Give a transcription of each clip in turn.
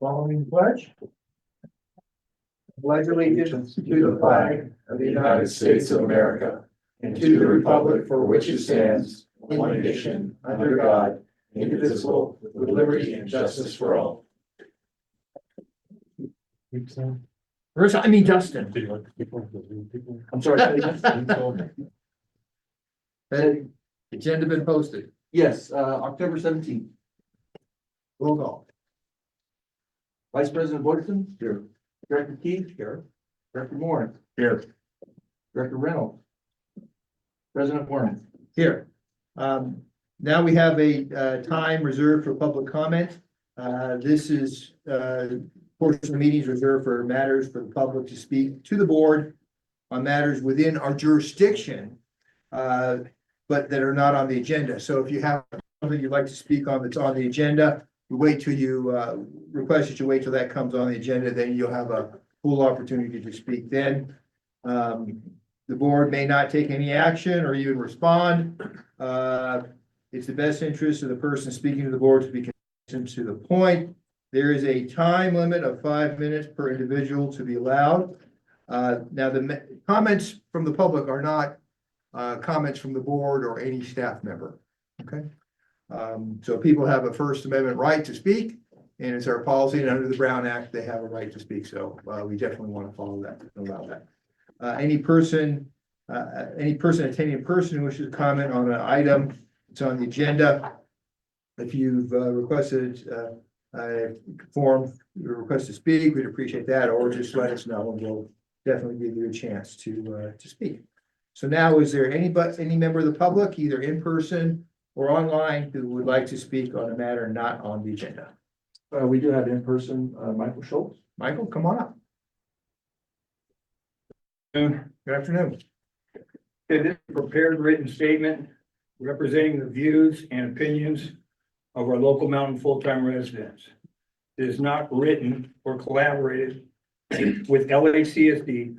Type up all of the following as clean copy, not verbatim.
Following pledge. Pledge allegiance to the flag of the United States of America and to the republic for which it stands, one nation, under God, indivisible, with liberty and justice for all. Dustin. I'm sorry. Agenda been posted. Yes, October 17th. Roll call. Vice President Woodson. Here. Director Keith. Here. Director Moore. Here. Director Reynolds. President Warren. Here. Now we have a time reserved for public comment. This is portion of the meetings reserved for matters for the public to speak to the board on matters within our jurisdiction, but that are not on the agenda. So if you have something you'd like to speak on that's on the agenda, you wait till you request that you wait till that comes on the agenda, then you'll have a full opportunity to speak then. The board may not take any action or even respond. It's the best interest of the person speaking to the board to be consistent to the point. There is a time limit of 5 minutes per individual to be allowed. Now, the comments from the public are not comments from the board or any staff member, okay? So people have a First Amendment right to speak, and it's our policy, and under the Brown Act, they have a right to speak, so we definitely want to follow that, allow that. Any person attending in person who wishes to comment on an item that's on the agenda, if you've requested form your request to speak, we'd appreciate that, or just let us know and we'll definitely give you a chance to speak. So now, is there any member of the public, either in person or online, who would like to speak on a matter not on the agenda? We do have in person, Michael Schultz. Michael, come on up. Good afternoon. Okay, this is a prepared written statement representing the views and opinions of our local mountain full-time residents. It is not written or collaborated with LACSD,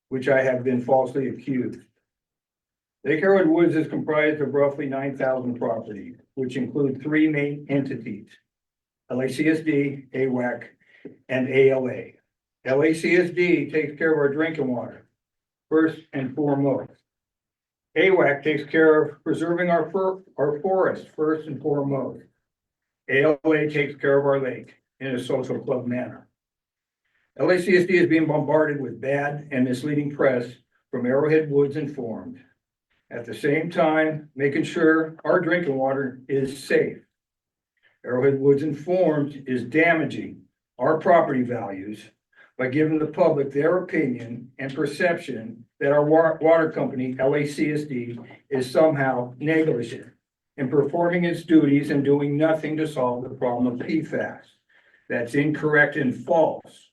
which I have been falsely accused. Lake Arrowhead Woods is comprised of roughly 9,000 properties, which include three main entities: LACSD, AWAC, and ALA. LACSD takes care of our drinking water, first and foremost. AWAC takes care of preserving our forest, first and foremost. ALA takes care of our lake in a social club manner. LACSD is being bombarded with bad and misleading press from Arrowhead Woods Informed. At the same time, making sure our drinking water is safe. Arrowhead Woods Informed is damaging our property values by giving the public their opinion and perception that our water company, LACSD, is somehow negligent in performing its duties and doing nothing to solve the problem of PFAS. That's incorrect and false.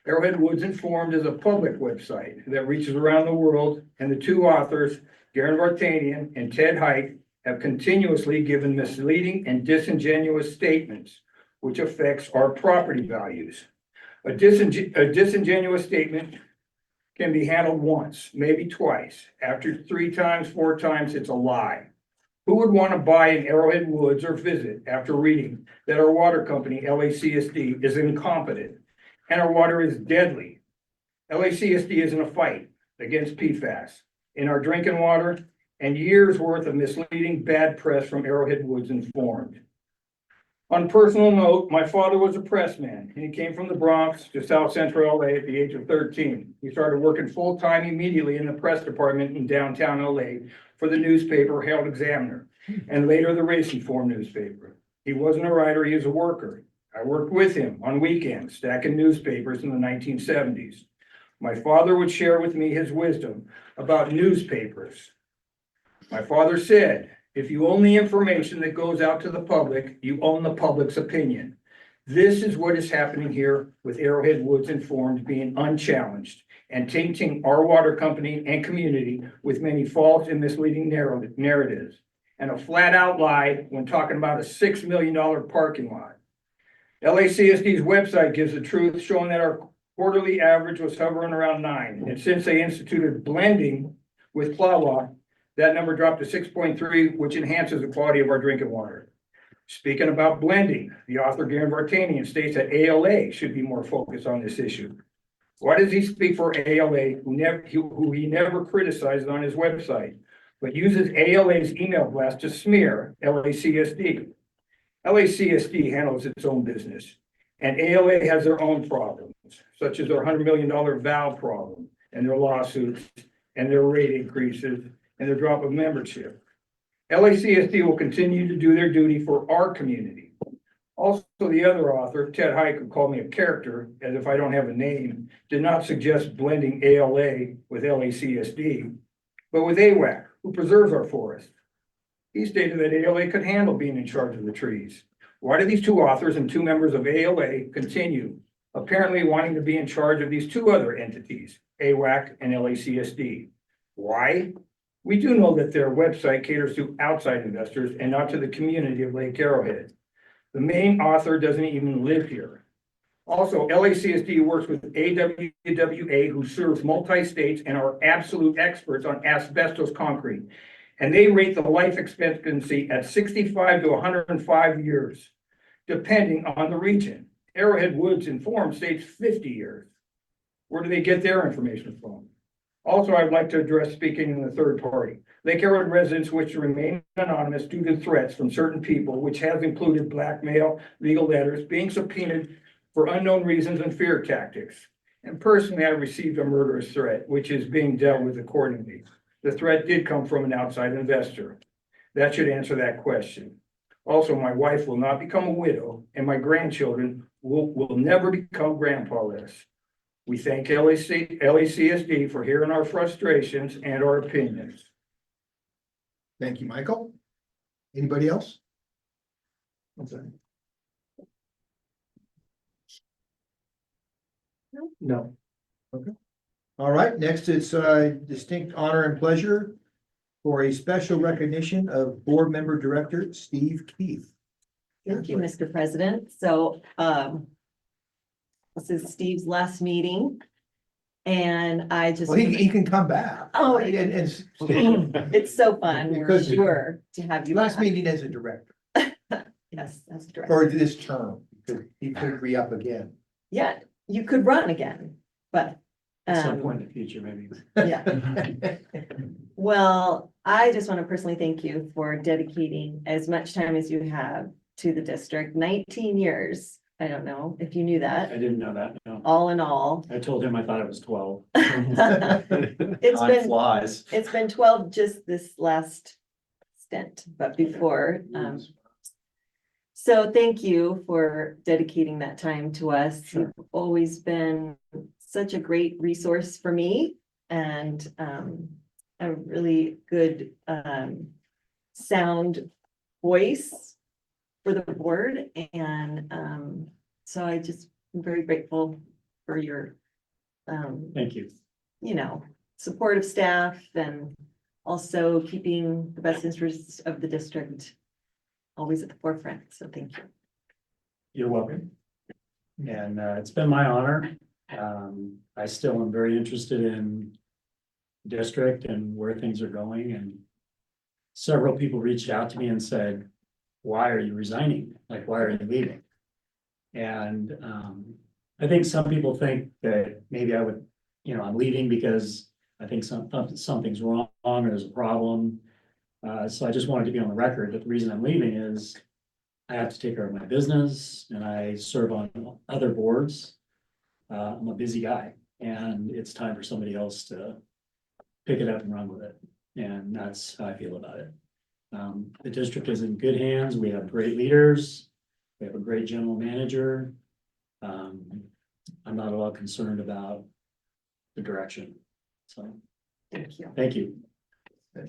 Arrowhead Woods Informed is a public website that reaches around the world, and the two authors, Garen Vartanian and Ted Hike, have continuously given misleading and disingenuous statements, which affects our property values. A disingenuous statement can be handled once, maybe twice. After 3 times, 4 times, it's a lie. Who would want to buy in Arrowhead Woods or visit after reading that our water company, LACSD, is incompetent and our water is deadly? LACSD is in a fight against PFAS in our drinking water and years worth of misleading bad press from Arrowhead Woods Informed. On a personal note, my father was a pressman, and he came from the Bronx to South Central LA at the age of 13. He started working full-time immediately in the press department in downtown LA for the newspaper Herald Examiner, and later the Race Inform newspaper. He wasn't a writer, he was a worker. I worked with him on weekends, stacking newspapers in the 1970s. My father would share with me his wisdom about newspapers. My father said, if you own the information that goes out to the public, you own the public's opinion. This is what is happening here with Arrowhead Woods Informed being unchallenged and tainting our water company and community with many false and misleading narratives and a flat out lie when talking about a $6 million parking lot. LACSD's website gives the truth, showing that our quarterly average was hovering around 9. And since they instituted blending with Plawa, that number dropped to 6.3, which enhances the quality of our drinking water. Speaking about blending, the author Garen Vartanian states that ALA should be more focused on this issue. Why does he speak for ALA, who he never criticized on his website, but uses ALA's email blast to smear LACSD? LACSD handles its own business, and ALA has their own problems, such as their $100 million valve problem, and their lawsuits, and their rate increases, and their drop of membership. LACSD will continue to do their duty for our community. Also, the other author, Ted Hike, who called me a character, as if I don't have a name, did not suggest blending ALA with LACSD, but with AWAC, who preserves our forests. He stated that ALA could handle being in charge of the trees. Why do these two authors and two members of ALA continue apparently wanting to be in charge of these two other entities, AWAC and LACSD? Why? We do know that their website caters to outside investors and not to the community of Lake Arrowhead. The main author doesn't even live here. Also, LACSD works with AWWA, who serves multi-states and are absolute experts on asbestos concrete. And they rate the life expectancy at 65 to 105 years, depending on the region. Arrowhead Woods Informed states 50 years. Where do they get their information from? Also, I'd like to address speaking in the third party. Lake Arrowhead residents wish to remain anonymous due to threats from certain people, which has included blackmail, legal letters, being subpoenaed for unknown reasons, and fear tactics. And personally, I received a murderous threat, which is being dealt with accordingly. The threat did come from an outside investor. That should answer that question. Also, my wife will not become a widow, and my grandchildren will never become grandpa-less. We thank LACSD for hearing our frustrations and our opinions. Thank you, Michael. Anybody else? No. Okay. All right, next it's distinct honor and pleasure for a special recognition of board member director Steve Keith. Thank you, Mr. President. So, this is Steve's last meeting. And I just. Well, he can come back. Oh, and It's so fun, we're Because- sure to have you. last back. meeting as a director, Yes, that's correct. or this term, because he could re-up again. Yeah, you could run again, but. At some point in the future, maybe. Yeah. Well, I just want to personally thank you for dedicating as much time as you have to the district, 19 years. I don't know if you knew I that, didn't know that, no. all in all. I told him I thought it was 12. It's Time been, flies. it's been 12 just this last stint, but before, so thank you for dedicating that time to us. Sure. You've always been such a great resource for me and a really good sound voice for the board. And so I just am very grateful for your Thank you. supportive staff and also keeping the best interests of the district always at the forefront. So thank you. You're welcome. And it's been my honor. I still am very interested in district and where things are going, and several people reached out to me and said, why are you resigning? Like, why are you leaving? And I think some people think that maybe I would, I'm leaving because I think something's wrong or there's a problem. So I just wanted to be on the record that the reason I'm leaving is I have to take care of my business and I serve on other boards. I'm a busy guy and it's time for somebody else to pick it up and run with it. And that's how I feel about it. The district is in good hands. We have great leaders. We have a great general manager. I'm not at all concerned about the direction. So, Thank you. thank you.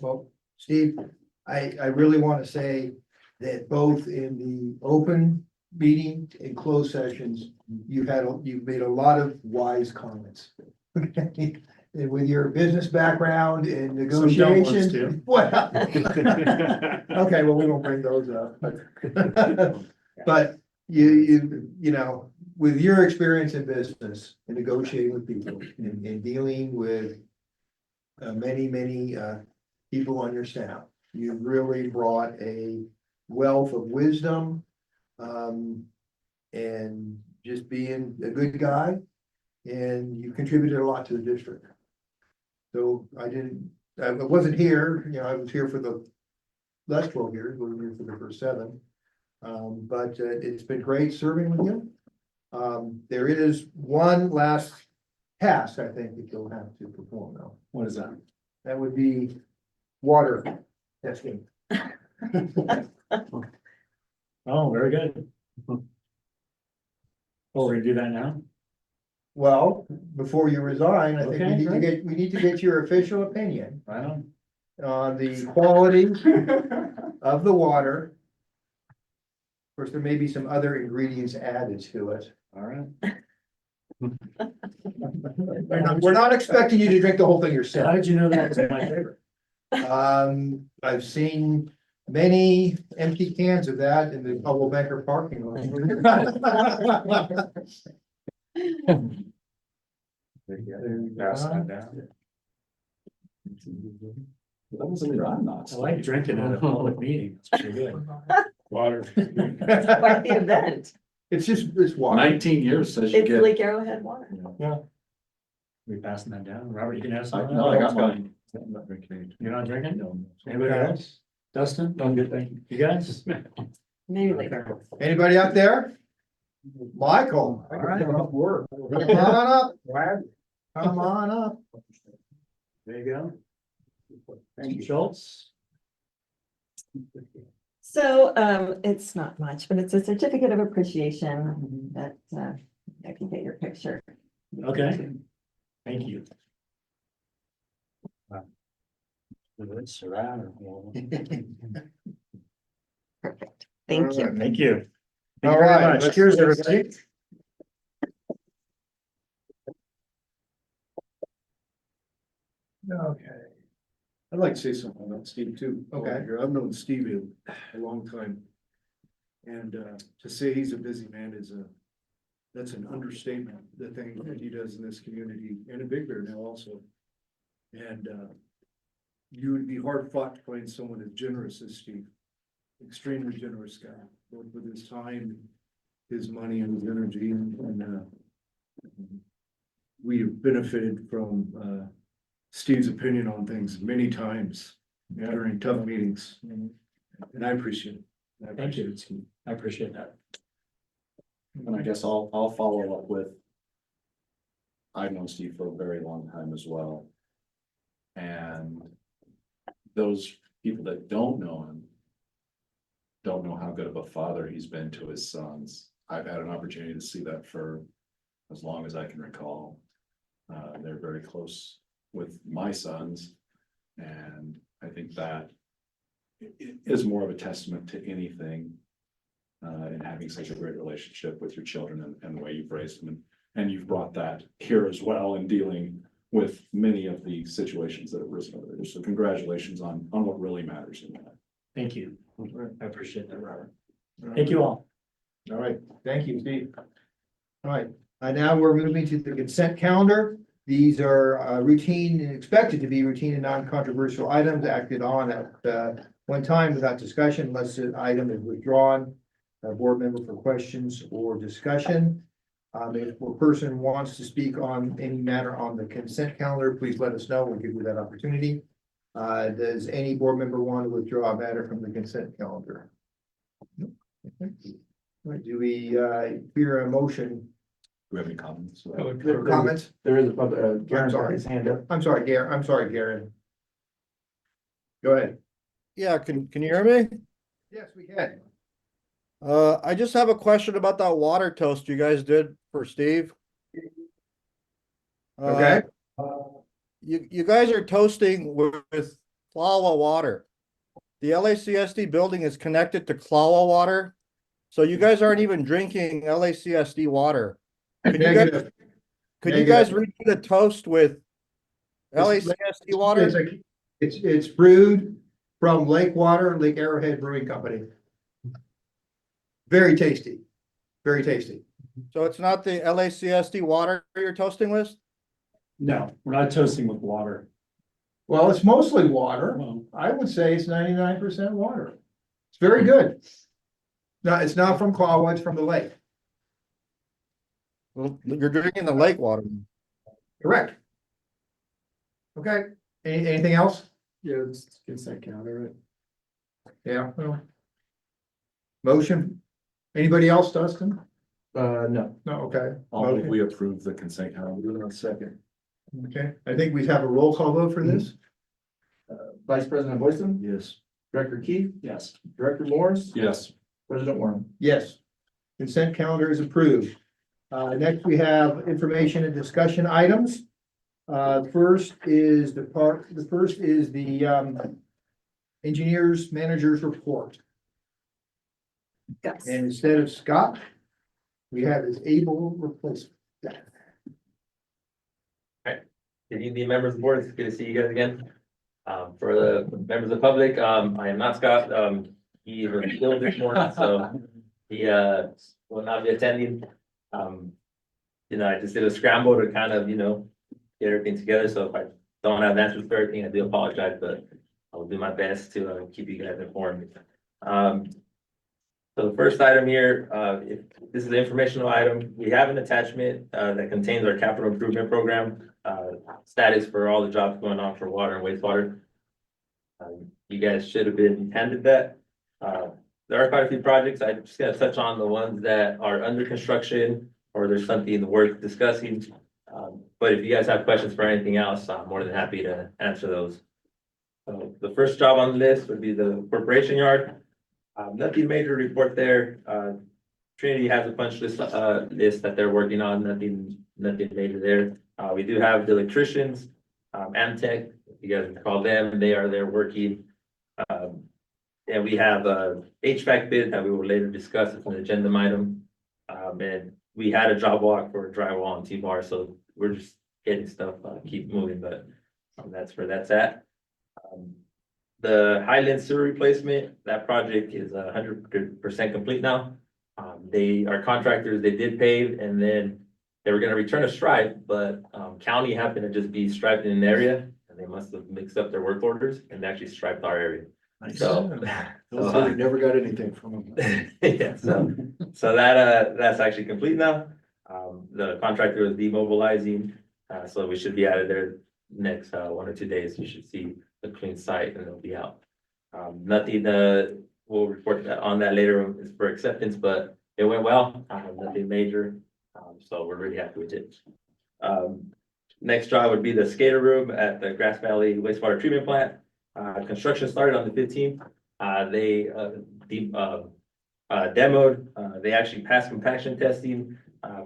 Well, Steve, I really want to say that both in the open meeting and closed sessions, you've made a lot of wise comments. And with your business background and Some dumb ones negotiations. too. Well, okay, well, we won't bring those up. But you with your experience in business and negotiating with people and dealing with many people on your staff, you really brought a wealth of wisdom, and just being a good guy. And you contributed a lot to the district. So I wasn't here, I was here for the last 12 years, we were here for the first 7. But it's been great serving with you. There is one last task, I think, that you'll have to perform now. What is that? That would be water testing. Oh, very good. Oh, we're gonna do that now? Well, before you resign, I think Okay, great. we need to get your official opinion Right on. on the quality of the water. Of course, there may be some other ingredients added to it. All right. We're not expecting you to drink the whole thing How yourself. did you know that was my favorite? I've seen many empty cans of that in the Coldwell Banker parking lot. Pass that down. That was in I'm not. I like drinking at a public meeting. It's pretty good. Water. Quite the event. It's water. 19 years says you It's get. Lake Arrowhead water. We passing that down? Robert, you can have some? No, I got mine. I'm not drinking. You're not drinking? No. Anybody else? Dustin? No, good, thank you. You guys? Maybe later. Anybody out there? Michael, All right. come on up. Come on up. There you go. Thank you, Schultz. So, it's not much, but it's a certificate of appreciation that, I can get your picture. Okay. Thank you. It's around. Perfect. Thank you. Thank you. All right, let's- Cheers, everybody. Okay. I'd like to say something about Steve too. Okay. I've known Steve a long time. And to say he's a busy man that's an understatement, the thing that he does in this community and in Big Bear now also. And you would be hard fought to find someone as generous as Steve. Extremely generous guy, both with his time, his money and his energy and we have benefited from Steve's opinion on things many times during tough meetings. And I appreciate it. Thank you. I appreciate that. And I guess I'll follow up with. I've known Steve for a very long time as well. And those people that don't know him. Don't know how good of a father he's been to his sons. I've had an opportunity to see that for as long as I can recall. They're very close with my sons. And I think that is more of a testament to anything. And having such a great relationship with your children and the way you've raised them. And you've brought that here as well in dealing with many of the situations that have risen over there. So congratulations on what really matters in that. Thank you. I appreciate that, Robert. Thank you all. All right, thank you, Steve. All right, now we're moving to the consent calendar. These are routine and expected to be routine and non-controversial items acted on at one time without discussion unless an item is withdrawn. A board member for questions or discussion. If a person wants to speak on any matter on the consent calendar, please let us know. We'll give you that opportunity. Does any board member want to withdraw a matter from the consent calendar? No. Okay. All right, do we hear a motion? Do we have any comments? Comments? There is a public, I'm sorry. his hand up. I'm sorry, Garen. Go ahead. Yeah, can you hear me? Yes, we can. I just have a question about that water toast you guys did for Steve. Okay. You guys are toasting with Clawa water. The LACSD building is connected to Clawa water. So you guys aren't even drinking LACSD water. Could you guys redo the toast with LACSD water? It's brewed from Lake Arrowhead Brewing Company. Very tasty, very tasty. So it's not the LACSD water you're toasting with? No, we're not toasting with water. Well, it's mostly water. Well, I would say it's 99% water. It's very good. No, it's not from Claw, it's from the lake. Well, you're drinking the lake water. Correct. Okay, anything else? Yeah, it's consent calendar, right? Yeah. Well. Motion? Anybody else, Dustin? No. No, okay. I'll move Motion? we approve the consent calendar. Do it on second. Okay, I think we have a roll call vote for this. Vice President Boyson, Yes. Director Keith, Yes. Director Morris, Yes. President Warren. Yes. Consent calendar is approved. Next, we have information and discussion items. First is the engineers managers report. Gus. And instead of Scott, we have his able replacement. Good evening, members of the board. It's good to see you guys again. For the members of the public, I am not Scott. He was ill this morning, so he will not be attending. I just did a scramble to kind of, get everything together. So if I don't have answers for everything, I do apologize, but I will do my best to keep you guys informed. So the first item here, if this is an informational item, we have an attachment that contains our capital improvement program status for all the jobs going on for water and wastewater. You guys should have been handed that. There are quite a few projects. I'm just gonna touch on the ones that are under construction or there's something worth discussing. But if you guys have questions for anything else, I'm more than happy to answer those. The first job on the list would be the corporation yard. Nothing major to report there. Trinity has a punch list that they're working on, nothing major there. We do have the electricians, Amtech, if you guys can call them, they are there working. And we have a HVAC bid that we will later discuss, it's an agenda item. And we had a job walk for drywall and T-bar, so we're just getting stuff, keep moving, but that's where that's at. The Highland sewer replacement, that project is 100% complete now. They are contractors, they did pave, and then they were gonna return a stripe, but county happened to just be striped in an area, and they must have mixed up their work orders and actually striped our area. So, We never got anything from them. yeah, so that's actually complete now. The contractor is demobilizing, so we should be out of there next 1 or 2 days. You should see a clean site and they'll be out. Nothing, we'll report on that later is for acceptance, but it went well, nothing major. So we're really happy with it. Next job would be the skater room at the Grass Valley wastewater treatment plant. Construction started on the 15th. They demoed, they actually passed compaction testing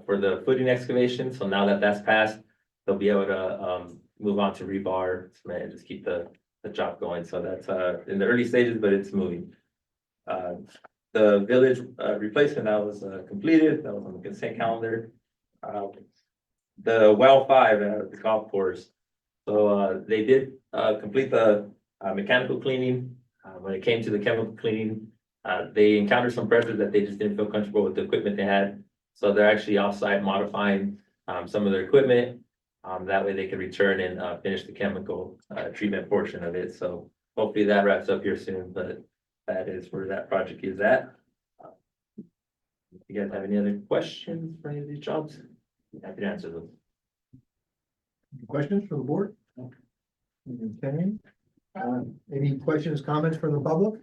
for the footing excavation. So now that that's passed, they'll be able to move on to rebar, cement, and just keep the job going. So that's in the early stages, but it's moving. The village replacement that was completed, that was on the consent calendar. The well 5 at the golf course. So they did complete the mechanical cleaning. When it came to the chemical cleaning, they encountered some pressures that they just didn't feel comfortable with the equipment they had. So they're actually offsite modifying some of their equipment. That way they can return and finish the chemical treatment portion of it. So hopefully that wraps up here soon, but that is where that project is at. If you guys have any other questions for any of these jobs, I'm happy to answer them. Questions from the board? Okay. Any questions, comments from the public?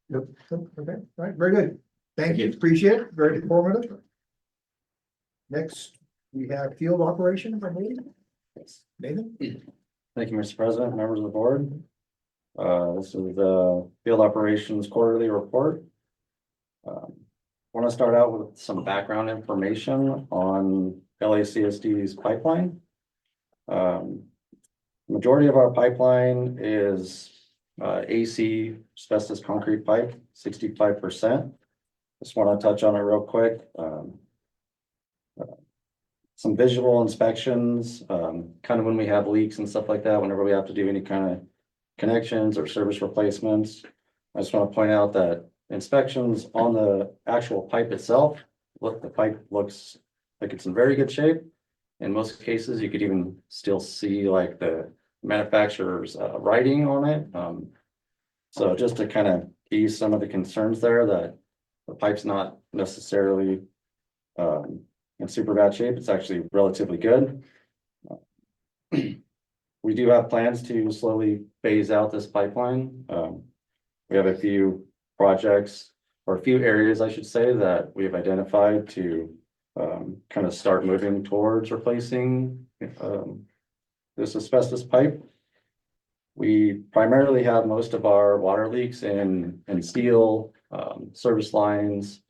Nope. Okay, all right, very good. Thank you, appreciate it, very informative. Next, we have field operations, I believe. Nathan? Thank you, Mr. President, members of the board. This is the field operations quarterly report. Want to start out with some background information on LACSD's pipeline. Majority of our pipeline is AC asbestos concrete pipe, 65%. Just want to touch on it real quick. Some visual inspections, kind of when we have leaks and stuff like that, whenever we have to do any kind of connections or service replacements. I just want to point out that inspections on the actual pipe itself, the pipe looks like it's in very good shape. In most cases, you could even still see like the manufacturer's writing on it. So just to kind of ease some of the concerns there that the pipe's not necessarily in super bad shape, it's actually relatively good. We do have plans to slowly phase out this pipeline. We have a few projects or a few areas, I should say, that we've identified to kind of start moving towards replacing this asbestos pipe. We primarily have most of our water leaks in steel, service lines,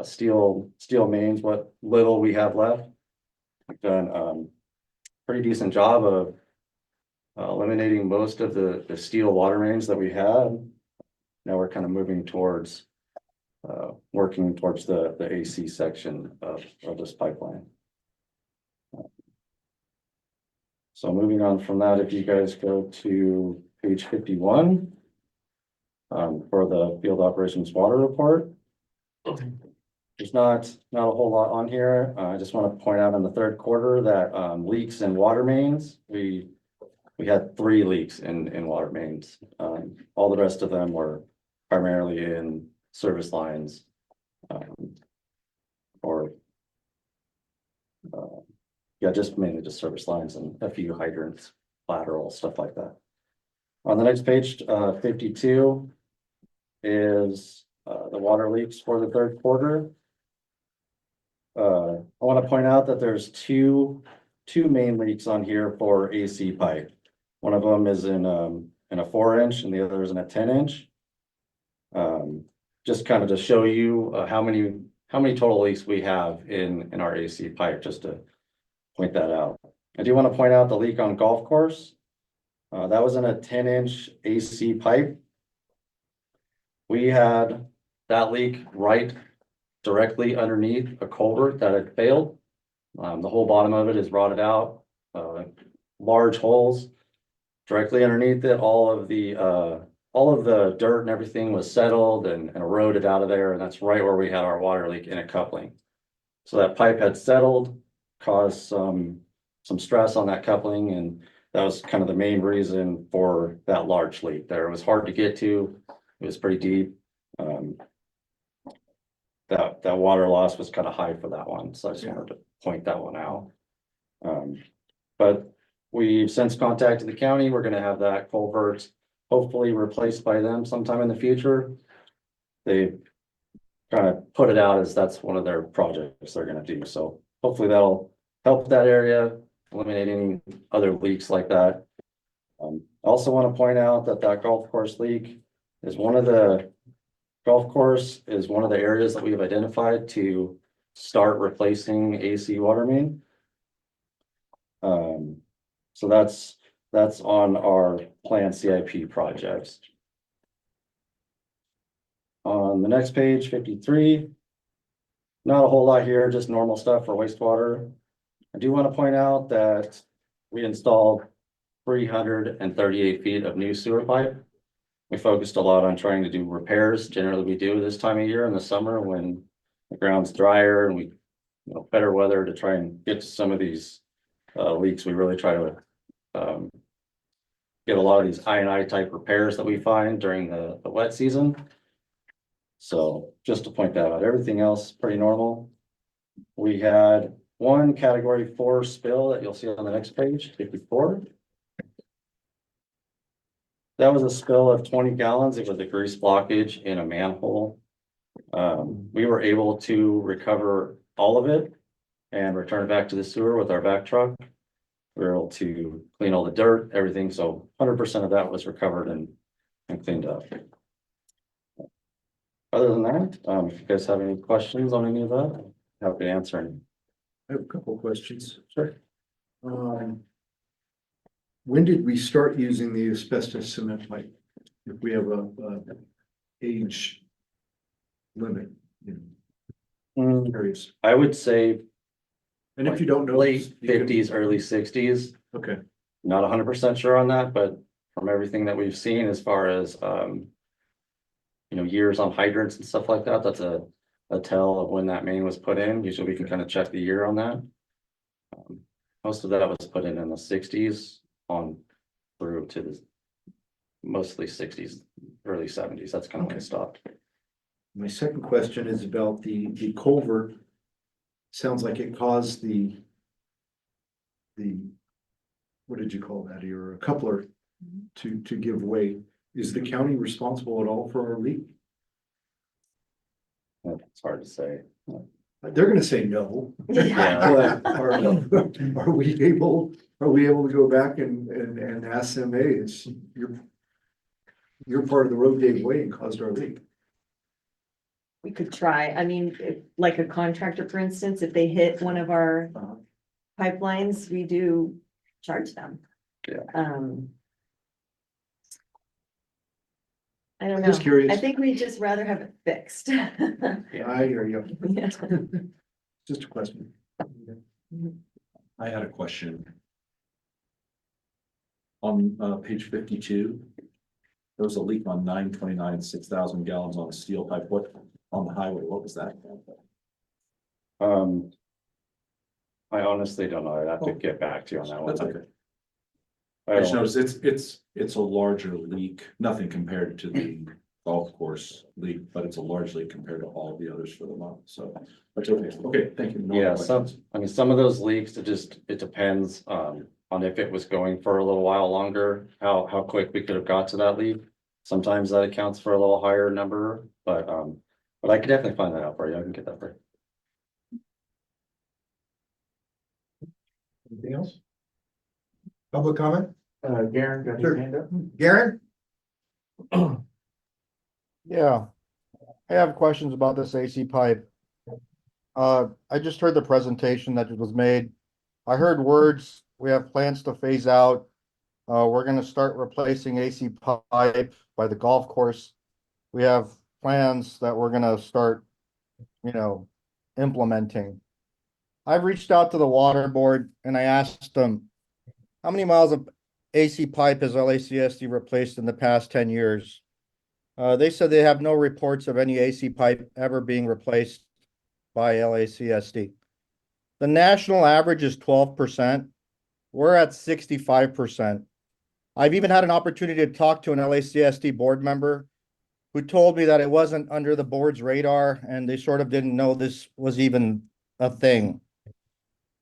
steel mains, what little we have left. We've done pretty decent job of eliminating most of the steel water mains that we had. Now we're kind of moving towards working towards the AC section of this pipeline. So moving on from that, if you guys go to page 51 for the field operations water report. There's not a whole lot on here. I just want to point out in the third quarter that leaks in water mains, we had 3 leaks in water mains. All the rest of them were primarily in service lines or yeah, just mainly just service lines and a few hydrants, lateral, stuff like that. On the next page, 52 is the water leaks for the third quarter. I want to point out that there's two main leaks on here for AC pipe. One of them is in a 4-inch and the other is in a 10-inch. Just kind of to show you how many total leaks we have in our AC pipe, just to point that out. I do want to point out the leak on golf course. That was in a 10-inch AC pipe. We had that leak right directly underneath a culvert that had failed. The whole bottom of it is rotted out, large holes directly underneath it. All of the dirt and everything was settled and eroded out of there, and that's right where we had our water leak in a coupling. So that pipe had settled, caused some stress on that coupling, and that was kind of the main reason for that large leak there. It was hard to get to, it was pretty deep. That water loss was kind of high for that one, so I just wanted to point that one out. But we've since contacted the county. We're gonna have that culvert hopefully replaced by them sometime in the future. They kind of put it out as that's one of their projects they're gonna do, so hopefully that'll help that area, eliminate any other leaks like that. I also want to point out that golf course leak is one of the areas that we have identified to start replacing AC water main. So that's on our planned CIP projects. On the next page, 53, not a whole lot here, just normal stuff for wastewater. I do want to point out that we installed 338 feet of new sewer pipe. We focused a lot on trying to do repairs. Generally, we do this time of year in the summer when the ground's drier and we, better weather to try and get to some of these leaks. We really try to get a lot of these I&I type repairs that we find during the wet season. So just to point that out, everything else pretty normal. We had one category 4 spill that you'll see on the next page, 54. That was a spill of 20 gallons. It was a grease blockage in a manhole. We were able to recover all of it and return it back to the sewer with our vac truck. We were able to clean all the dirt, everything. So 100% of that was recovered and cleaned up. Other than that, if you guys have any questions on any of that, I'm happy to answer any. I have a couple of questions. Sure. When did we start using the asbestos cement pipe? If we have a age limit, curious. I would say And if you don't know. late you can- 50s, early 60s. Okay, Not 100% sure on that, but from everything that we've seen as far as, years on hydrants and stuff like that, that's a tell of when that main was put in. Usually we can kind of check the year on that. Most of that was put in the 60s on through to the mostly sixties, early seventies. That's kind of when it stopped. My second question is about the culvert. Sounds like it caused the, what did you call that, your coupler to give way. Is the county responsible at all for our leak? It's hard to say. They're gonna say no. Yeah. But are we able to go back and ask them, hey, it's, you're part of the road gave way and caused our leak? We could try, I mean, like a contractor, for instance, if they hit one of our pipelines, we do charge them. Yeah. I don't know. Just curious. I think we'd just rather have it fixed. I hear you. Yeah. Just a question. I had a question. On page 52, there was a leak on 929, 6,000 gallons on a steel pipe. What, on the highway, what was that? I honestly don't know. I'd have to get back to you on that one. That's okay. I I just don't- noticed it's a larger leak, nothing compared to the golf course leak, but it's a large leak compared to all the others for the month, so. That's okay, okay, thank you. No Yeah, other questions. some of those leaks, it depends, on if it was going for a little while longer, how quick we could have got to that leak. Sometimes that accounts for a little higher number, but I could definitely find that out for you. I can get that for you. Anything else? Public comment? Garen, got Sure. your hand up? Garen? Yeah, I have questions about this AC pipe. I just heard the presentation that was made. I heard words, we have plans to phase out. We're gonna start replacing AC pipe by the golf course. We have plans that we're gonna start, implementing. I've reached out to the water board and I asked them, how many miles of AC pipe has LACSD replaced in the past 10 years? They said they have no reports of any AC pipe ever being replaced by LACSD. The national average is 12%. We're at 65%. I've even had an opportunity to talk to an LACSD board member who told me that it wasn't under the board's radar and they sort of didn't know this was even a thing.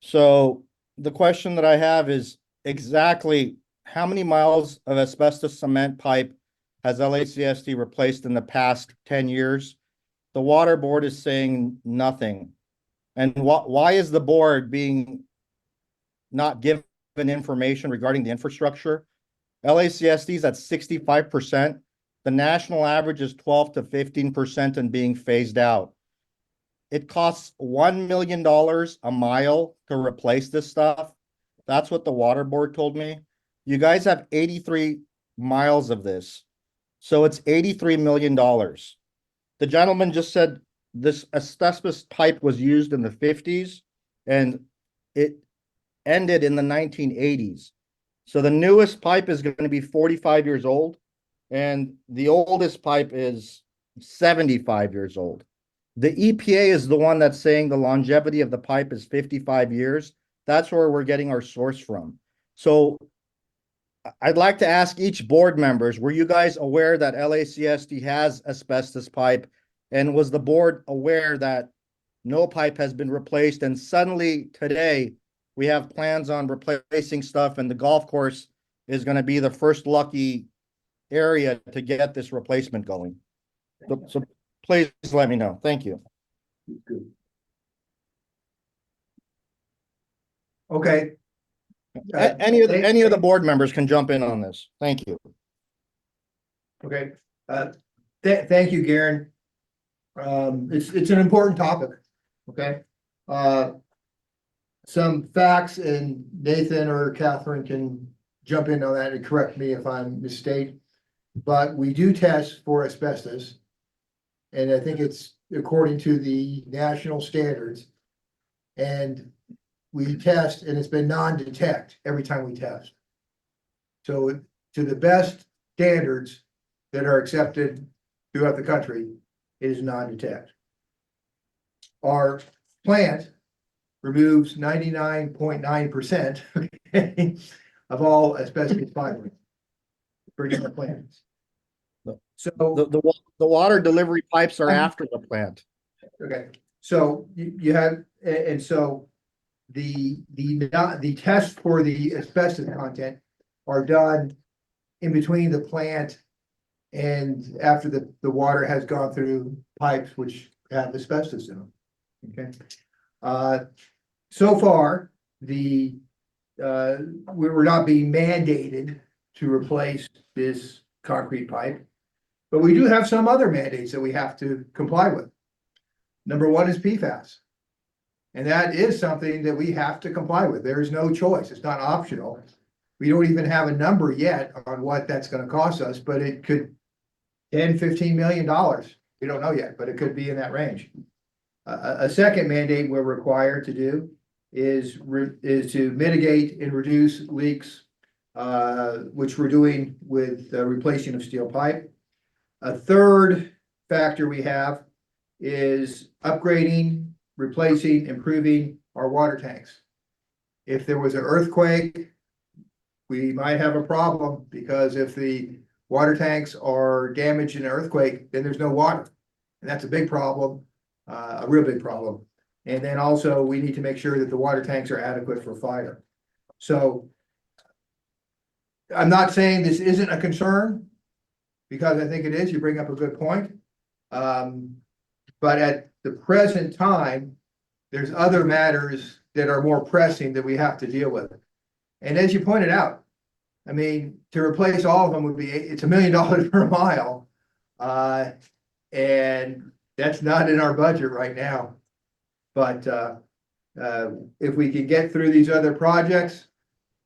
So the question that I have is exactly how many miles of asbestos cement pipe has LACSD replaced in the past 10 years? The water board is saying nothing. And why is the board being not given information regarding the infrastructure? LACSD is at 65%. The national average is 12 to 15% and being phased out. It costs $1 million a mile to replace this stuff. That's what the water board told me. You guys have 83 miles of this. So it's $83 million. The gentleman just said this asbestos pipe was used in the 50s and it ended in the 1980s. So the newest pipe is going to be 45 years old and the oldest pipe is 75 years old. The EPA is the one that's saying the longevity of the pipe is 55 years. That's where we're getting our source from. So I'd like to ask each board members, were you guys aware that LACSD has asbestos pipe? And was the board aware that no pipe has been replaced? And suddenly today, we have plans on replacing stuff and the golf course is going to be the first lucky area to get this replacement going. So please let me know. Thank you. Okay. Any of the board members can jump in on this. Thank you. Okay, thank you, Garen. It's an important topic, okay? Some facts and Nathan or Catherine can jump in on that and correct me if I'm mistaken. But we do test for asbestos. And I think it's according to the national standards. And we test and it's been non-detect every time we test. So to the best standards that are accepted throughout the country, it is non-detect. Our plant removes 99.9% of all asbestos fiber. bring in the plants. So, The water delivery pipes are after the plant. okay, so you have, and so the tests for the asbestos content are done in between the plant and after the water has gone through pipes which have asbestos in them. Okay. So far, we were not being mandated to replace this concrete pipe, but we do have some other mandates that we have to comply with. Number one is PFAS. And that is something that we have to comply with. There is no choice. It's not optional. We don't even have a number yet on what that's gonna cost us, but it could $10-15 million. We don't know yet, but it could be in that range. A second mandate we're required to do is to mitigate and reduce leaks, which we're doing with replacing of steel pipe. A third factor we have is upgrading, replacing, improving our water tanks. If there was an earthquake, we might have a problem, because if the water tanks are damaged in an earthquake, then there's no water. And that's a big problem, a real big problem. And then also we need to make sure that the water tanks are adequate for fire. So I'm not saying this isn't a concern, because I think it is. You bring up a good point. But at the present time, there's other matters that are more pressing that we have to deal with. And as you pointed out, I mean, to replace all of them would be, it's $1 million per mile. And that's not in our budget right now. But if we can get through these other projects,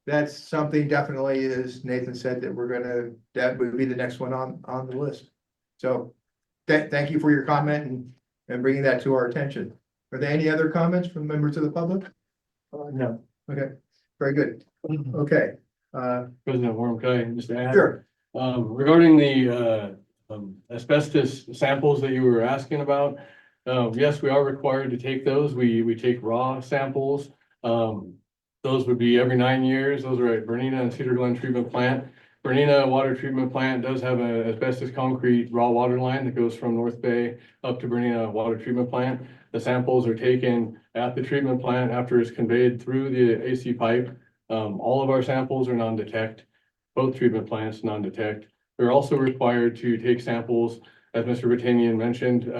that's something definitely, as Nathan said, that would be the next one on the list. So thank you for your comment and bringing that to our attention. Are there any other comments from members of the public? No. Okay, very good. Okay. President Worm, can I just add? Sure. Regarding the asbestos samples that you were asking about, yes, we are required to take those. We take raw samples. Those would be every 9 years. Those are at Bernina and Cedar Glen Treatment Plant. Bernina Water Treatment Plant does have an asbestos concrete raw water line that goes from North Bay up to Bernina Water Treatment Plant. The samples are taken at the treatment plant after it's conveyed through the AC pipe. All of our samples are non-detect, both treatment plants non-detect. We're also required to take samples, as Mr. Batanian mentioned,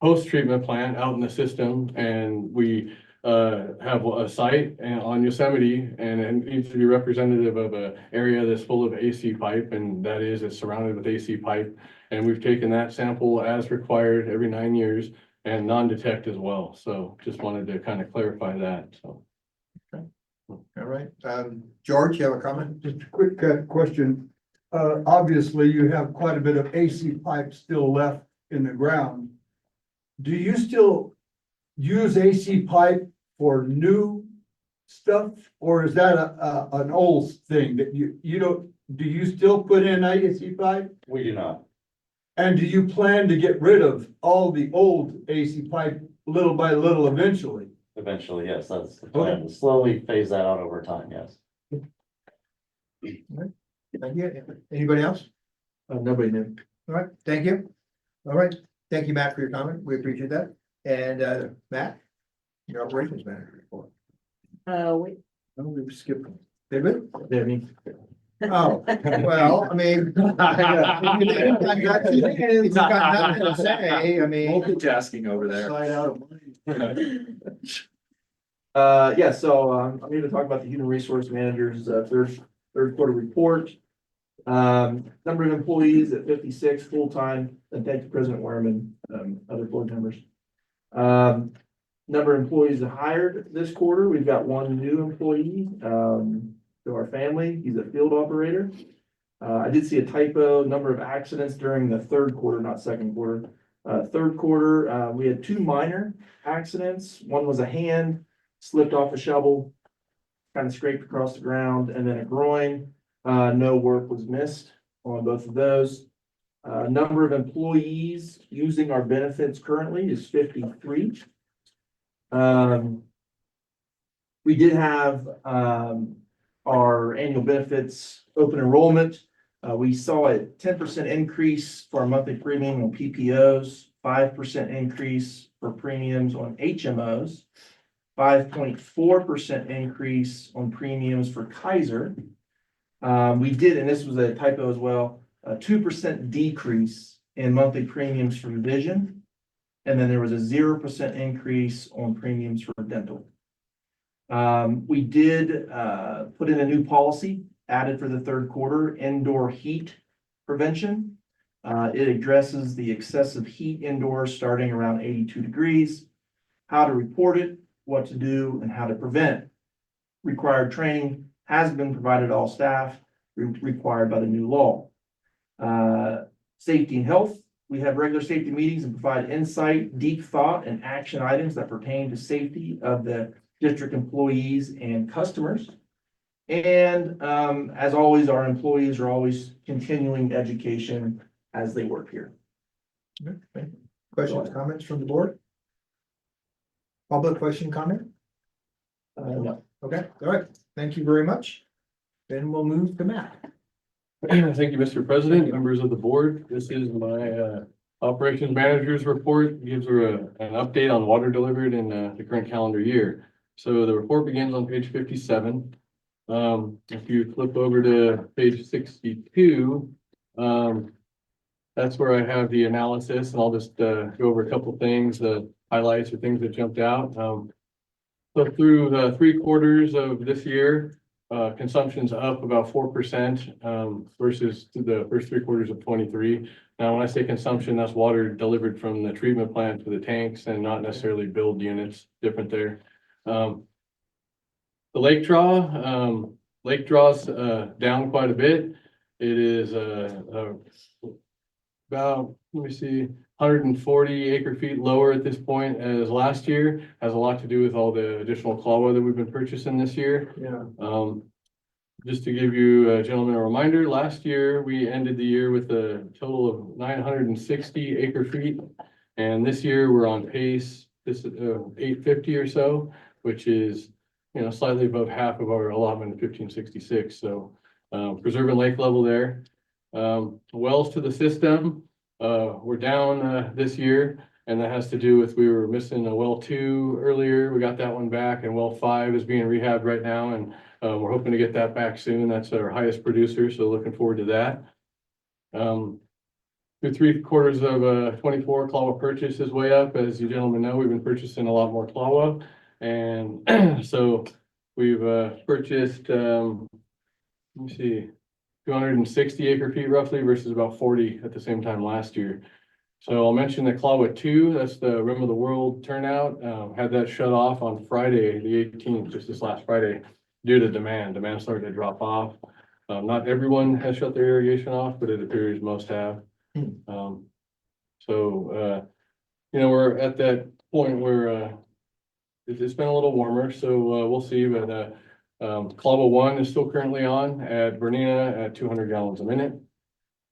post-treatment plant out in the system, and we have a site on Yosemite, and it needs to be representative of an area that's full of AC pipe, and that is, it's surrounded with AC pipe. And we've taken that sample as required every 9 years and non-detect as well. So just wanted to kind of clarify that, so. All right. George, you have a comment? Just a quick question. Obviously, you have quite a bit of AC pipe still left in the ground. Do you still use AC pipe for new stuff? Or is that an old thing that you don't, do you still put in AC pipe? We do not. And do you plan to get rid of all the old AC pipe little by little eventually? Eventually, yes, that's the plan. Slowly phase that out over time, yes. Thank you. Anybody else? Nobody knew. All right, thank you. All right, thank you, Matt, for your comment. We appreciate that. And Matt, your operations manager report. Wait, Oh, we've skipped. David? Debbie. Oh, well, I mean. I got 2 hands, you got nothing to say, I mean. Multitasking over there. Slide out of money. Yeah, so I'm here to talk about the Human Resource Manager's third quarter report. Number of employees at 56 full-time, and thank you, President Werman, other board members. Number of employees hired this quarter, we've got 1 new employee to our family. He's a field operator. I did see a typo, number of accidents during the third quarter, not second quarter. Third quarter, we had 2 minor accidents. One was a hand slipped off a shovel, kind of scraped across the ground, and then a groin. No work was missed on both of those. Number of employees using our benefits currently is 53. We did have our annual benefits open enrollment We saw a 10% increase for our monthly premium on PPOs, 5% increase for premiums on HMOs, 5.4% increase on premiums for Kaiser. We did, and this was a typo as well, a 2% decrease in monthly premiums for vision. And then there was a 0% increase on premiums for dental. We did put in a new policy added for the third quarter, indoor heat prevention. It addresses the excessive heat indoors starting around 82 degrees, how to report it, what to do, and how to prevent. Required training has been provided to all staff required by the new law. Safety and health. We have regular safety meetings and provide insight, deep thought, and action items that pertain to safety of the district employees and customers. And as always, our employees are always continuing education as they work here. Questions, comments from the board? Public question, comment? No. Okay, all right, thank you very much. Then we'll move to Matt. Thank you, Mr. President, members of the board. This is my operations manager's report. It gives her an update on water delivered in the current calendar year. So the report begins on page 57. If you flip over to page 62, that's where I have the analysis, and I'll just go over a couple things, the highlights or things that jumped out. So through the 3 quarters of this year, consumption's up about 4% versus the first 3 quarters of 23. Now, when I say consumption, that's water delivered from the treatment plant to the tanks and not necessarily build units, different there. The lake draw's down quite a bit. It is about, let me see, 140 acre feet lower at this point as last year. Has a lot to do with all the additional clawwood that we've been purchasing this year. Yeah. Just to give you gentlemen a reminder, last year we ended the year with a total of 960 acre feet. And this year we're on pace, this 850 or so, which is, you know, slightly above half of our allotment of 1566. So preserving lake level there. Wells to the system, we're down this year, and that has to do with, we were missing a well 2 earlier. We got that one back, and well 5 is being rehabbed right now, and we're hoping to get that back soon. That's our highest producer, so looking forward to that. Through 3 quarters of 24, clawwood purchase is way up. As you gentlemen know, we've been purchasing a lot more clawwood, and so we've purchased, let me see, 260 acre feet roughly versus about 40 at the same time last year. So I'll mention that clawwood 2, that's the Rim of the World turnout, had that shut off on Friday, the 18th, just this last Friday, due to demand. Demand started to drop off. Not everyone has shut their irrigation off, but it appears most have. You know, we're at that point where it's been a little warmer, so we'll see. But clawwood 1 is still currently on at Bernina at 200 gallons a minute.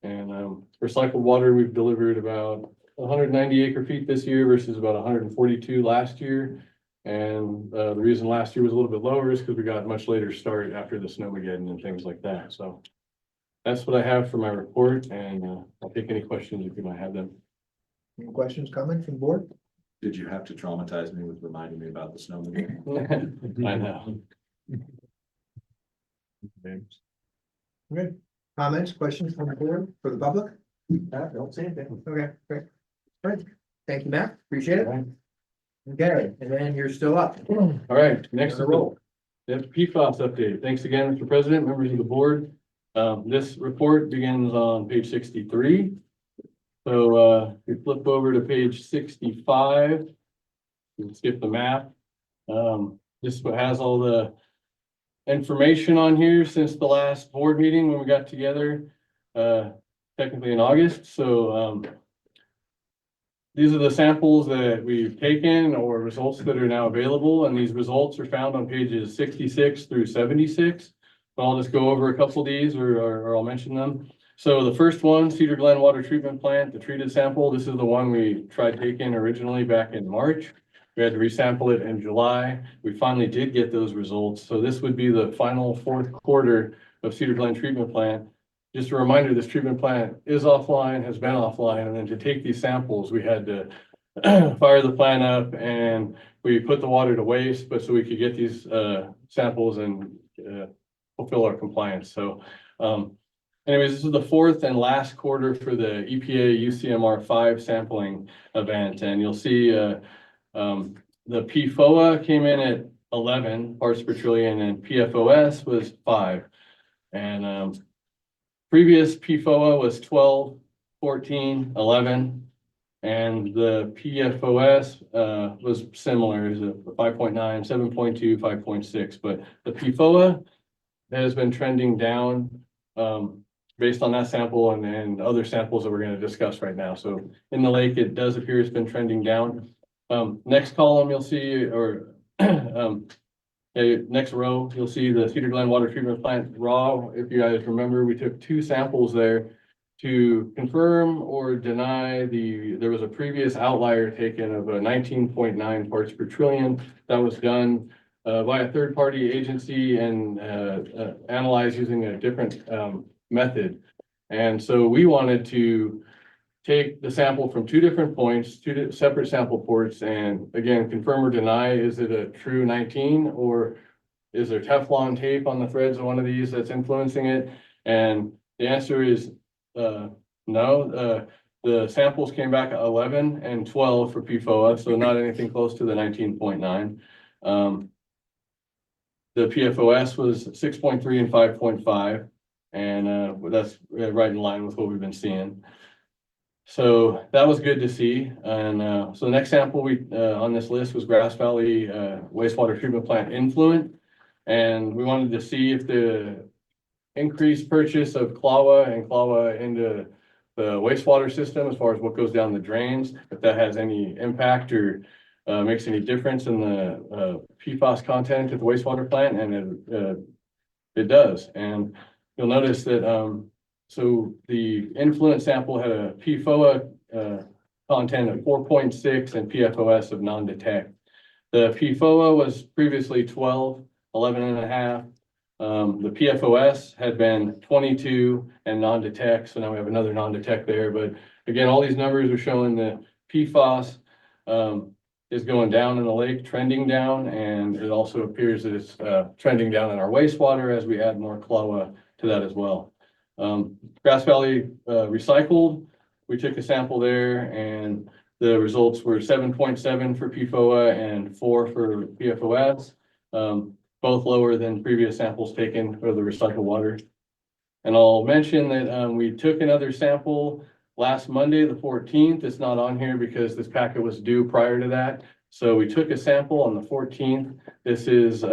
And recycled water, we've delivered about 190 acre feet this year versus about 142 last year. And the reason last year was a little bit lower is because we got a much later start after the snowmageddon and things like that. So that's what I have for my report, and I'll take any questions if you might have them. Any questions, comments from the board? Did you have to traumatize me with reminding me about the snowmobile? I know. Good. Comments, questions from the board for the public? Don't say anything. Okay, great. Great. Thank you, Matt. Appreciate it. Okay, and then you're still up. All right, next On a roll. That's PFAS update. Thanks again, Mr. President, members of the board. This report begins on page 63. So we flip over to page 65. You can skip the map. This has all the information on here since the last board meeting when we got together, technically in August. So these are the samples that we've taken or results that are now available, and these results are found on pages 66 through 76. But I'll just go over a couple of these or I'll mention them. So the first one, Cedar Glen Water Treatment Plant, the treated sample. This is the one we tried taking originally back in March. We had to resample it in July. We finally did get those results. So this would be the final 4th quarter of Cedar Glen Treatment Plant. just a reminder, this treatment plant is offline, has been offline, and then to take these samples, we had to fire the plant up and we put the water to waste, but so we could get these samples and fulfill our compliance. So anyways, this is the fourth and last quarter for the EPA UCMR 5 sampling event, and you'll see the PFOA came in at 11 parts per trillion and PFOS was 5. And previous PFOA was 12, 14, 11. And the PFOS was similar, is a 5.9, 7.2, 5.6. But the PFOA has been trending down based on that sample and other samples that we're going to discuss right now. So in the lake, it does appear it's been trending down. Next column, you'll see, or next row, you'll see the Cedar Glen Water Treatment Plant raw. If you guys remember, we took 2 samples there to confirm or deny there was a previous outlier taken of a 19.9 parts per trillion. That was done by a third-party agency and analyzed using a different method. And so we wanted to take the sample from 2 different points, 2 separate sample ports, and again, confirm or deny, is it a true 19 or is there Teflon tape on the threads of one of these that's influencing it? And the answer is no. The samples came back at 11 and 12 for PFOA, so not anything close to the 19.9. The PFOS was 6.3 and 5.5, and that's right in line with what we've been seeing. So that was good to see. And so the next sample we on this list was Grass Valley wastewater treatment plant influent, and we wanted to see if the increased purchase of CLAWA into the wastewater system, as far as what goes down the drains, if that has any impact or makes any difference in the PFAS content at the wastewater plant, and it does. And you'll notice that so the influent sample had a PFOA content of 4.6 and PFOS of non-detect. The PFOA was previously 12, 11 and a half. The PFOS had been 22 and non-detect, so now we have another non-detect there. But again, all these numbers are showing that PFAS is going down in the lake, trending down, and it also appears that it's trending down in our wastewater as we add more CLAWA to that as well. Grass Valley recycled, we took a sample there and the results were 7.7 for PFOA and 4 for PFOS. Both lower than previous samples taken for the recycled water. And I'll mention that we took another sample last Monday, the 14th. It's not on here because this packet was due prior to that. So we took a sample on the 14th. This is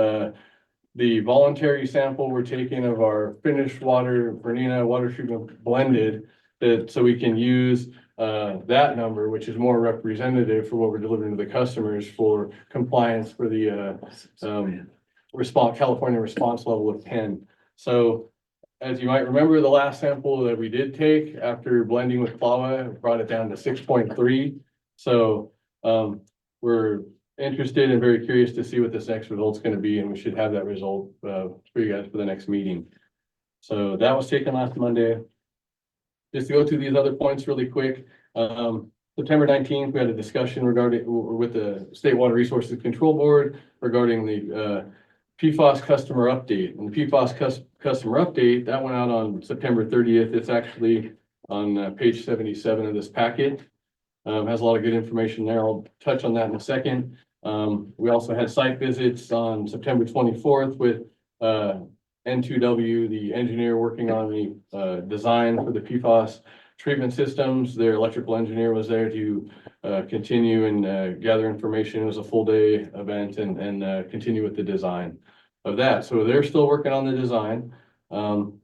the voluntary sample we're taking of our finished water, Bernina water treatment blended, so we can use that number, which is more representative for what we're delivering to the customers for compliance for the California response level of 10. So as you might remember, the last sample that we did take after blending with CLAWA brought it down to 6.3. So we're interested and very curious to see what this next result is going to be, and we should have that result for you guys for the next meeting. So that was taken last Monday. Just to go through these other points really quick. September 19th, we had a discussion with the State Water Resources Control Board regarding the PFAS customer update. And the PFAS customer update, that went out on September 30th. It's actually on page 77 of this packet. Has a lot of good information there. I'll touch on that in a second. We also had site visits on September 24th with N2W, the engineer working on the design for the PFAS treatment systems. Their electrical engineer was there to continue and gather information. It was a full day event and continue with the design of that. So they're still working on the design. And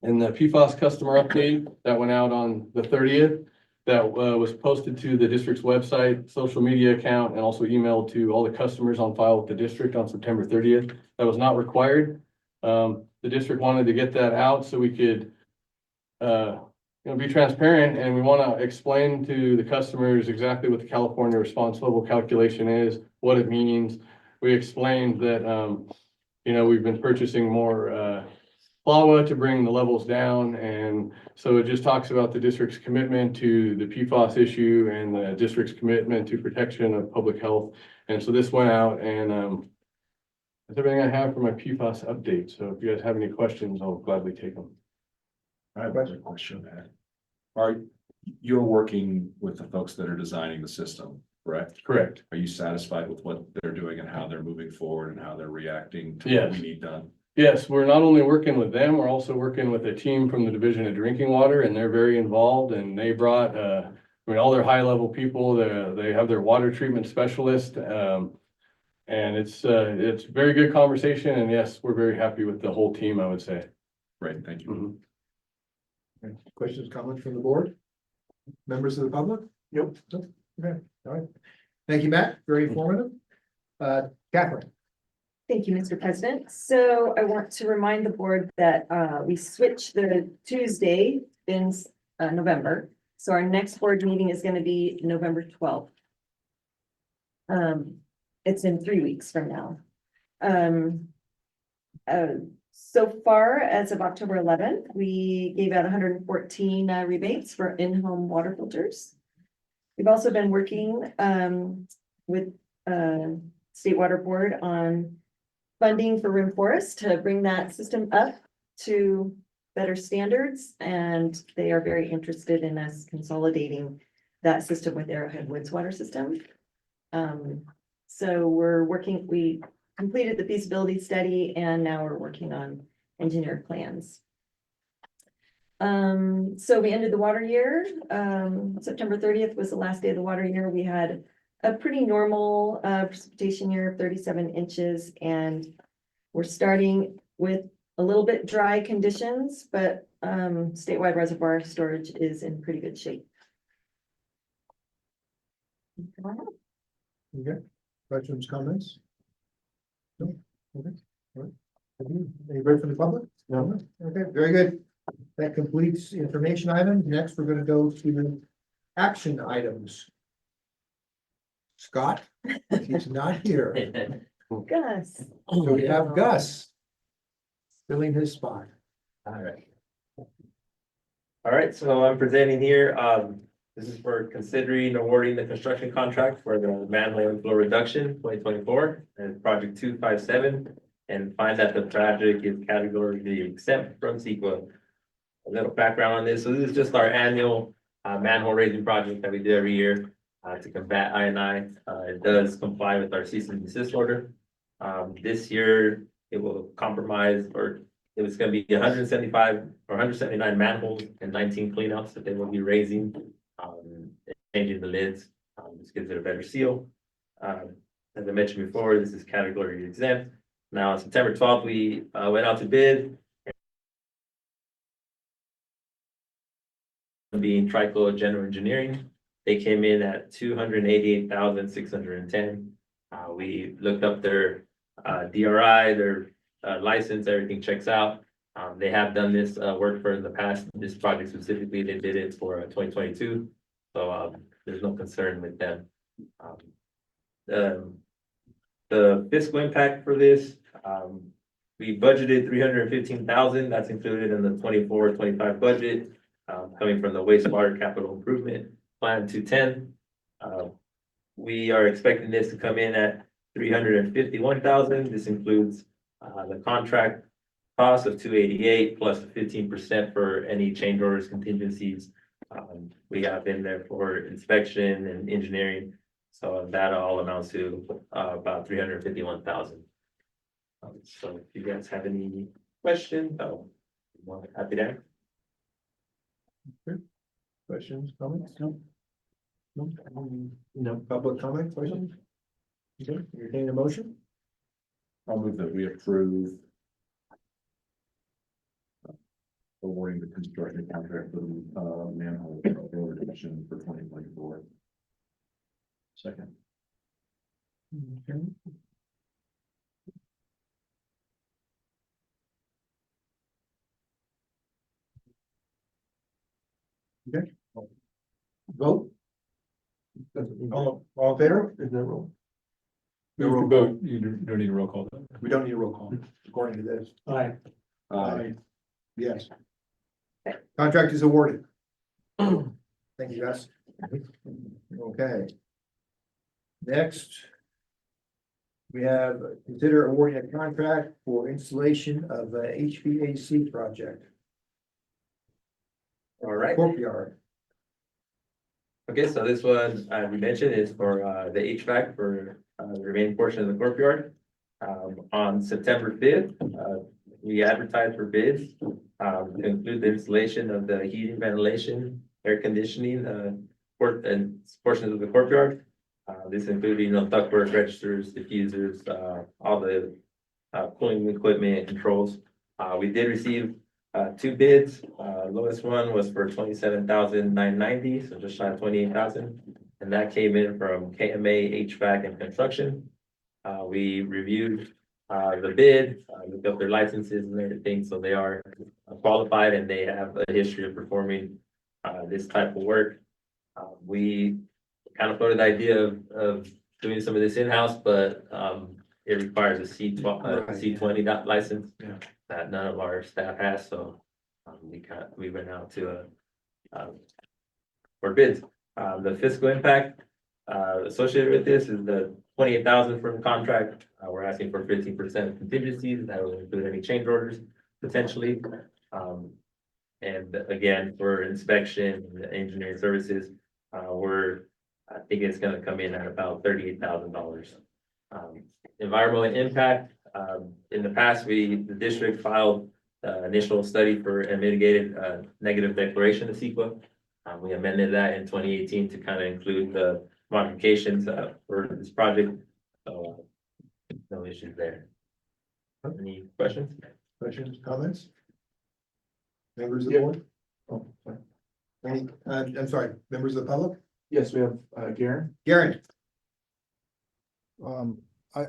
the PFAS customer update that went out on the 30th, that was posted to the district's website, social media account, and also emailed to all the customers on file with the district on September 30th. That was not required. The district wanted to get that out so we could be transparent, and we want to explain to the customers exactly what the California response level calculation is, what it means. We explained that we've been purchasing more PLAWA to bring the levels down. And so it just talks about the district's commitment to the PFAS issue and the district's commitment to protection of public health. And so this went out, and that's everything I have for my PFAS update. So if you guys have any questions, I'll gladly take them. I have a question, Ed. You're working with the folks that are designing the system, correct? Correct. Are you satisfied with what they're doing and how they're moving forward and how they're reacting to Yes. what we need done? Yes, we're not only working with them, we're also working with a team from the Division of Drinking Water, and they're very involved, and they brought, all their high-level people, they have their water treatment specialist, and it's very good conversation, and yes, we're very happy with the whole team, I would say. Great, thank you. Mhm. Okay. Questions, comments from the board? Members of the public? Yep. Okay, all right. Thank you, Matt. Very informative. Catherine. Thank you, Mr. President. So I want to remind the board that we switched the Tuesday in November. So our next board meeting is going to be November 12th. It's in 3 weeks from now. So far, as of October 11th, we gave out 114 rebates for in-home water filters. We've also been working with State Water Board on funding for Rim Forest to bring that system up to better standards, and they are very interested in us consolidating that system with Arrowhead Woods water system. So we completed the feasibility study, and now we're working on engineered plans. So we ended the water year. September 30th was the last day of the water year. We had a pretty normal precipitation year of 37 inches, and we're starting with a little bit dry conditions, but statewide reservoir storage is in pretty good shape. Okay. Questions, comments? No? Okay. All right. Anybody from the public? No. Okay, very good. That completes information items. Next, we're gonna go to action items. Scott, he's not here. Gus. So we have Gus filling his spot. All right. All right, so I'm presenting here, this is for considering awarding the construction contract for the manhole inflow reduction 2024 and project 257, and find that the project is categorically exempt from CEQA. A little background on this. So this is just our annual manhole raising project that we do every year to combat I&I. It does comply with our cease and desist order. This year, it will compromise, or it was going to be 175 or 179 manholes and 19 cleanouts that they will be raising, changing the lids. This gives it a better seal. As I mentioned before, this is category exempt. Now, on September 12th, we went out to bid. Being Trico General Engineering, they came in at 288,610. We looked up their DRI, their license, everything checks out. They have done this work for in the past. This project specifically, they did it for 2022, so there's no concern with them. The fiscal impact for this, we budgeted 315,000. That's included in the 24-25 budget. Coming from the wastewater capital improvement plan 210. We are expecting this to come in at 351,000. This includes the contract cost of 288 plus the 15% for any change orders, contingencies. We have in there for inspection and engineering. So that all amounts to about 351,000. So if you guys have any questions, I'm happy to answer. Questions, comments? No. No. No public comment, questions? Okay, entertain a motion? I'll move that we approve awarding the construction contract for the manhole reduction for 2024. Second. Okay. Okay. Vote. All in favor? Is there a roll? You don't need a roll call. We don't need a roll call according to this. Aye. Aye. Yes. Contract is awarded. Thank you, Gus. Okay. Next. We have consider awarding a contract for installation of a HVAC project. All right. Courtyard. Okay, so this one, we mentioned is for, the HVAC for, the remaining portion of the courtyard. On September fifth, we advertised for bids, to include the installation of the heating, ventilation, air conditioning, and portions of the courtyard. This including, ductwork, registers, diffusers, all the, cooling equipment and controls. We did receive, two bids. Lowest one was for $27,990, so just shy of 28,000. And that came in from KMA HVAC and Construction. We reviewed the bid, looked up their licenses and everything, so they are qualified and they have a history of performing this type of work. We kind of floated the idea of doing some of this in-house, but it requires a C20 license. Yeah. That none of our staff has, so we went out to for bids. The fiscal impact associated with this is the 28,000 for the contract. We're asking for 15% contingencies. That will include any change orders potentially. And again, for inspection and engineering services, I think it's gonna come in at about $38,000. Environmental impact, in the past, the district filed initial study for a mitigated negative declaration of CEQA. We amended that in 2018 to kind of include the modifications for this project. So no issues there. Any questions? Questions, comments? Members of the board? Oh, sorry. Any, I'm sorry, members of the public? Yes, we have, Garen. Garen?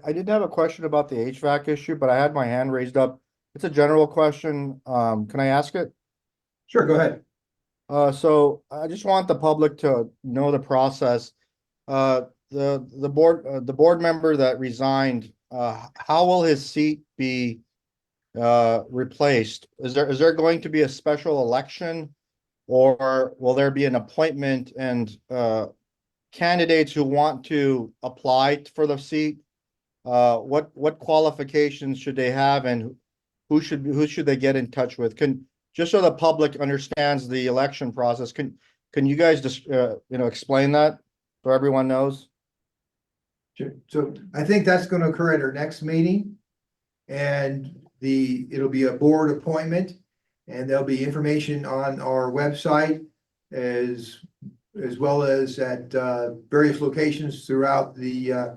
I did have a question about the HVAC issue, but I had my hand raised up. It's a general question. Can I ask it? Sure, go ahead. So I just want the public to know the process. The board member that resigned, how will his seat be replaced? Is there going to be a special election? Or will there be an appointment and candidates who want to apply for the seat? What qualifications should they have and who should they get in touch with? Just so the public understands the election process, can you guys just explain that so everyone knows? Sure. So I think that's gonna occur at our next meeting. And it'll be a board appointment. And there'll be information on our website as well as at various locations throughout the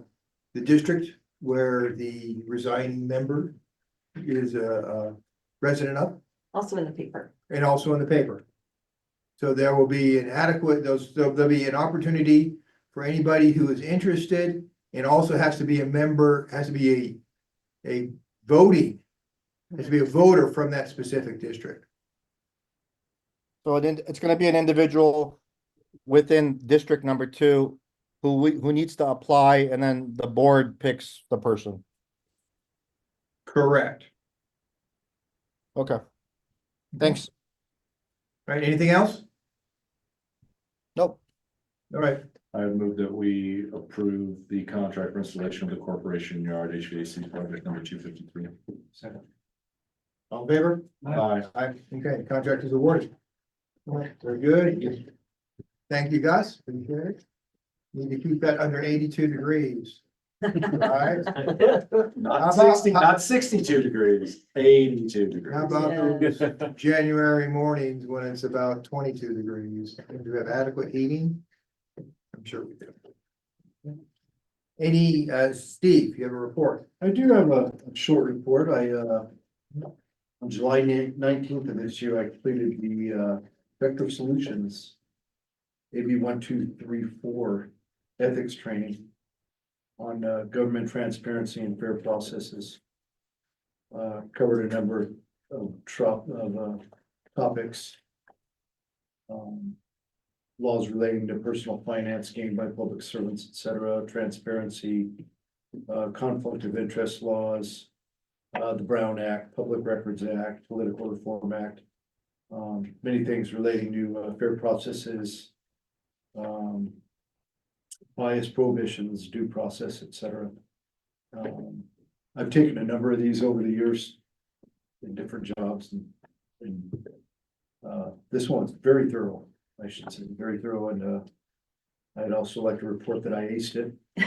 district where the resigning member is a resident of, Also in the paper. and also in the paper. So there will be there'll be an opportunity for anybody who is interested and also has to be a member, has to be a voter from that specific district. So it's gonna be an individual within district number 2 who needs to apply, and then the board picks the person. Correct. Okay, thanks. All right, anything else? Nope. All right, I move that we approve the contract for installation of the corporation yard HVAC project number 253. second. All in favor? Aye. Aye. Okay, contract is awarded. All right, very good. Thank you, Gus. Appreciate it. Need to keep that under 82 degrees. All right. Not 60, not 62 degrees, 82 degrees. How about those January mornings when it's about 22 degrees? Do we have adequate heating? I'm sure we do. Any, Steve, you have a report? I do have a short report. On July 19th of this year, I completed the Vector Solutions AB 1234 ethics training on government transparency and fair processes. Covered a number of topics. Laws relating to personal finance gained by public servants, etc., transparency, conflict of interest laws, the Brown Act, Public Records Act, Political Reform Act. Many things relating to fair processes, bias prohibitions, due process, et cetera. I've taken a number of these over the years in different jobs and this one's very thorough, I should say, very thorough, and I'd also like to report that I aced it. If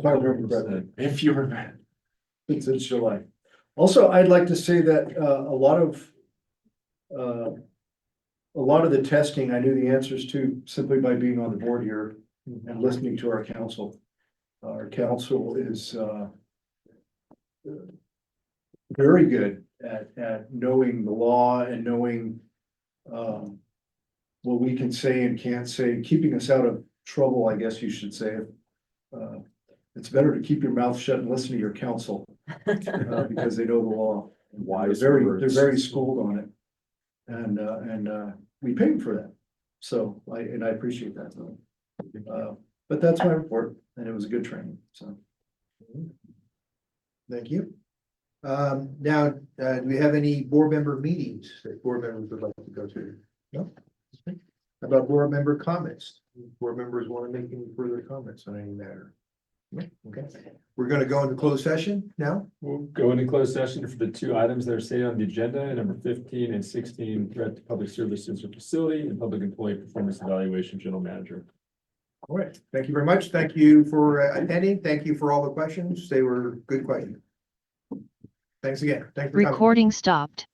I remember correctly. If you remember. Since July. Also, I'd like to say that a lot of the testing I knew the answers to simply by being on the board here and listening to our council. Our council is very good at knowing the law and knowing what we can say and can't say, keeping us out of trouble, I guess you should say. It's better to keep your mouth shut and listen to your counsel because they know the law. Wise They're words. very schooled on it. And we pay them for that. So I appreciate that. But that's my report, and it was a good training, so. Thank you. Now, do we have any board member meetings that board members would like to go to? No? How about board member comments? Board members want to make any further comments on any matter? No? Okay, we're gonna go into closed session now. We'll go into closed session for the two items that are stated on the agenda, number 15 and 16, threat to public services or facility, and public employee performance evaluation, general manager. All right, thank you very much. Thank you for attending. Thank you for all the questions. They were good questions. Thanks again. Thanks for coming. Recording stopped.